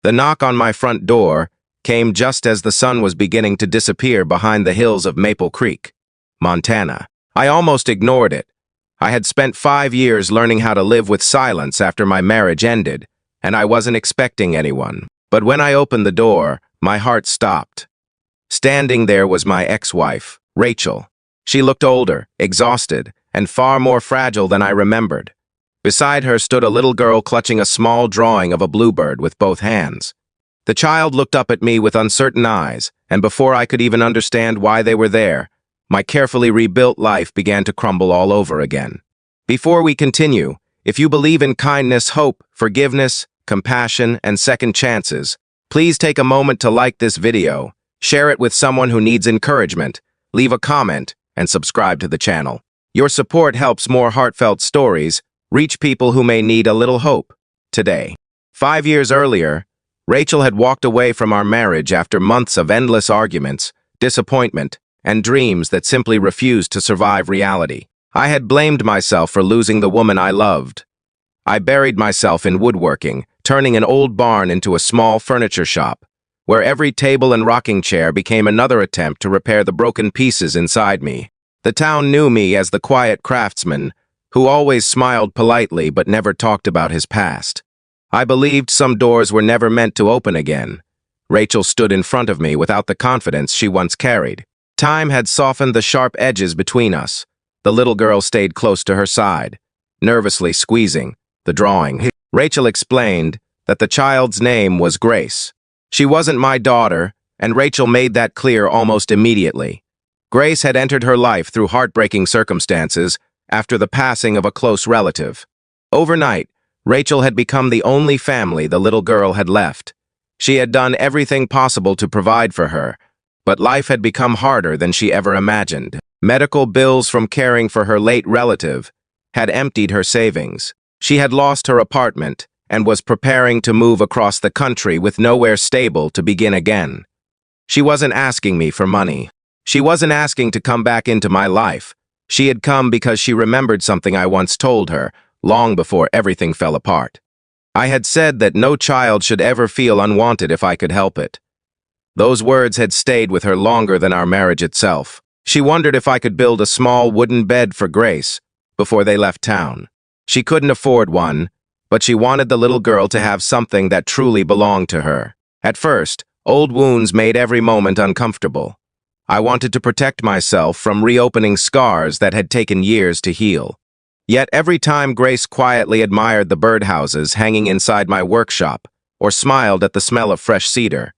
The knock on my front door came just as the sun was beginning to disappear behind the hills of Maple Creek, Montana. I almost ignored it. I had spent 5 years learning how to live with silence after my marriage ended, and I wasn't expecting anyone. But when I opened the door, my heart stopped. Standing there was my ex-wife, Rachel. She looked older, exhausted, and far more fragile than I remembered. Beside her stood a little girl clutching a small drawing of a bluebird with both hands. The child looked up at me with uncertain eyes, and before I could even understand why they were there, my carefully rebuilt life began to crumble all over again. Before we continue, if you believe in kindness, hope, forgiveness, compassion, and second chances, please take a moment to like this video, share it with someone who needs encouragement, leave a comment, and subscribe to the channel. Your support helps more heartfelt stories reach people who may need a little hope today. 5 years earlier, Rachel had walked away from our marriage after months of endless arguments, disappointment, and dreams that simply refused to survive reality. I had blamed myself for losing the woman I loved. I buried myself in woodworking, turning an old barn into a small furniture shop, where every table and rocking chair became another attempt to repair the broken pieces inside me. The town knew me as the quiet craftsman, who always smiled politely but never talked about his past. I believed some doors were never meant to open again. Rachel stood in front of me without the confidence she once carried. Time had softened the sharp edges between us. The little girl stayed close to her side, nervously squeezing the drawing. Rachel explained that the child's name was Grace. She wasn't my daughter, and Rachel made that clear almost immediately. Grace had entered her life through heartbreaking circumstances after the passing of a close relative. Overnight, Rachel had become the only family the little girl had left. She had done everything possible to provide for her, but life had become harder than she ever imagined. Medical bills from caring for her late relative had emptied her savings. She had lost her apartment and was preparing to move across the country with nowhere stable to begin again. She wasn't asking me for money. She wasn't asking to come back into my life. She had come because she remembered something I once told her, long before everything fell apart. I had said that no child should ever feel unwanted if I could help it. Those words had stayed with her longer than our marriage itself. She wondered if I could build a small wooden bed for Grace before they left town. She couldn't afford one, but she wanted the little girl to have something that truly belonged to her. At first, old wounds made every moment uncomfortable. I wanted to protect myself from reopening scars that had taken years to heal. Yet every time Grace quietly admired the birdhouses hanging inside my workshop or smiled at the smell of fresh cedar,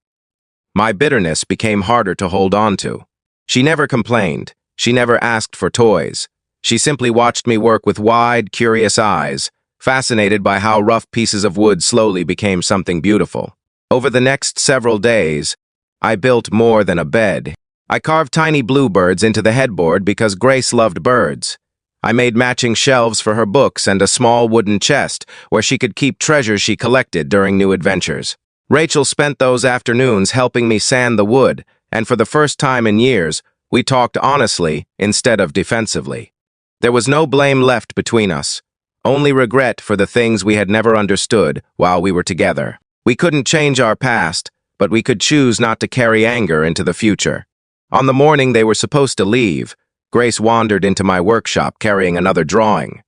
my bitterness became harder to hold on to. She never complained. She never asked for toys. She simply watched me work with wide, curious eyes, fascinated by how rough pieces of wood slowly became something beautiful. Over the next several days, I built more than a bed. I carved tiny bluebirds into the headboard because Grace loved birds. I made matching shelves for her books and a small wooden chest where she could keep treasures she collected during new adventures. Rachel spent those afternoons helping me sand the wood, and for the first time in years, we talked honestly instead of defensively. There was no blame left between us, only regret for the things we had never understood while we were together. We couldn't change our past, but we could choose not to carry anger into the future. On the morning they were supposed to leave, Grace wandered into my workshop carrying another drawing.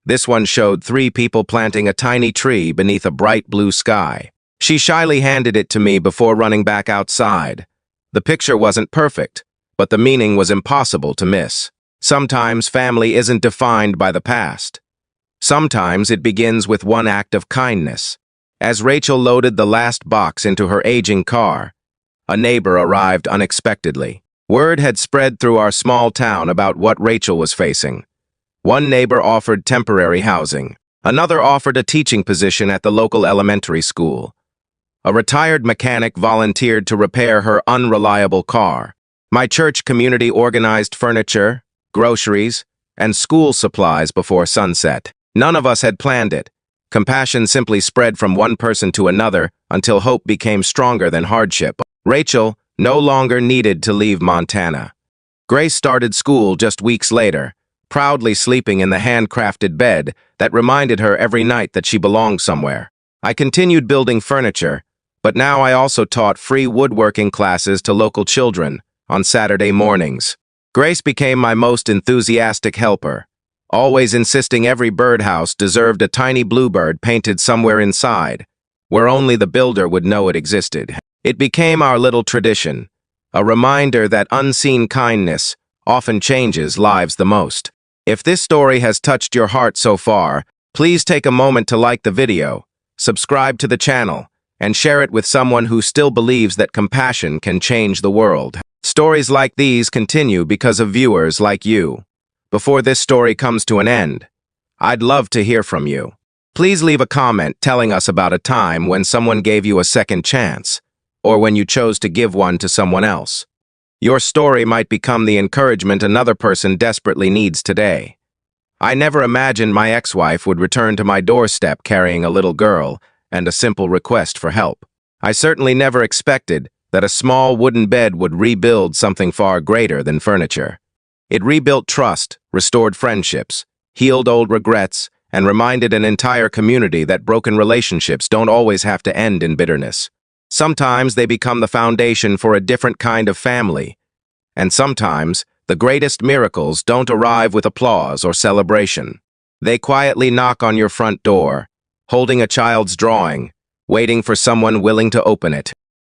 This one showed 3 people planting a tiny tree beneath a bright blue sky. She shyly handed it to me before running back outside. The picture wasn't perfect, but the meaning was impossible to miss. Sometimes family isn't defined by the past. Sometimes it begins with one act of kindness. As Rachel loaded the last box into her aging car, a neighbor arrived unexpectedly. Word had spread through our small town about what Rachel was facing. One neighbor offered temporary housing. Another offered a teaching position at the local elementary school. A retired mechanic volunteered to repair her unreliable car. My church community organized furniture, groceries, and school supplies before sunset. None of us had planned it. Compassion simply spread from one person to another until hope became stronger than hardship. Rachel no longer needed to leave Montana. Grace started school just weeks later, proudly sleeping in the handcrafted bed that reminded her every night that she belonged somewhere. I continued building furniture, But now I also taught free woodworking classes to local children on Saturday mornings. Grace became my most enthusiastic helper, always insisting every birdhouse deserved a tiny bluebird painted somewhere inside, where only the builder would know it existed. It became our little tradition, a reminder that unseen kindness often changes lives the most. If this story has touched your heart so far, please take a moment to like the video, subscribe to the channel, and share it with someone who still believes that compassion can change the world. Stories like these continue because of viewers like you. Before this story comes to an end, I'd love to hear from you. Please leave a comment telling us about a time when someone gave you a second chance, or when you chose to give one to someone else. Your story might become the encouragement another person desperately needs today. I never imagined my ex-wife would return to my doorstep carrying a little girl and a simple request for help. I certainly never expected that a small wooden bed would rebuild something far greater than furniture. It rebuilt trust, restored friendships, healed old regrets, and reminded an entire community that broken relationships don't always have to end in bitterness. Sometimes they become the foundation for a different kind of family, and sometimes the greatest miracles don't arrive with applause or celebration. They quietly knock on your front door, holding a child's drawing, waiting for someone willing to open it.